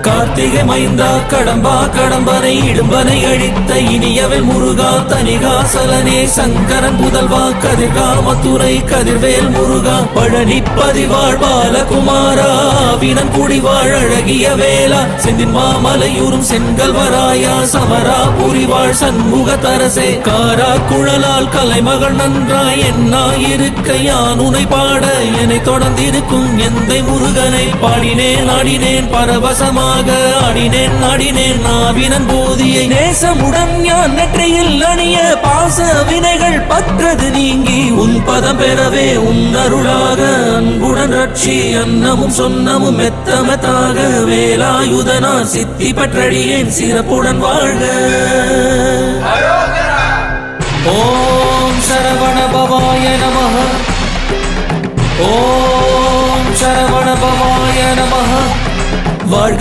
கார்த்திகை மைந்தா கடம்பா கடம்பனை இடும்பனை அழித்த இனியவன் முருகா தனிகாசலனே சங்கரன் புதல்வா கதிர்கா மத்துரை கதிர்வேல் முருகா பழனி பதிவாழ் பாலகுமாரா வினன் குடிவாழ் அழகிய வேளா செந்தின் மாமலையூரும் செங்கல்வராயா சமரா புரிவாழ் சண்முக தரசே காரா குழலால் கலைமகள் நன்றாய் என்னாயிருக்க யான் உனை பாட என்னை தொடர்ந்திருக்கும் எந்தை முருகனை பாடினேன் ஆடினேன் பரவசமாக ஆடினேன் ஆடினேன் நாவினன் போதியை நேசமுடன் யான் நெற்றியில் அணிய பாச வினைகள் பற்றது நீங்கி உன் பதம் பெறவே உன் அருளாக அன்புடன் ரட்சி அன்னமும் சொன்னமும் மெத்தமத்தாக வேலாயுதனா சித்தி பற்றடியேன் சிறப்புடன் வாழ்க. ஓம் சரவண பவாய நமஹ. ஓம் சரவண பவாய நமஹ. வாழ்க.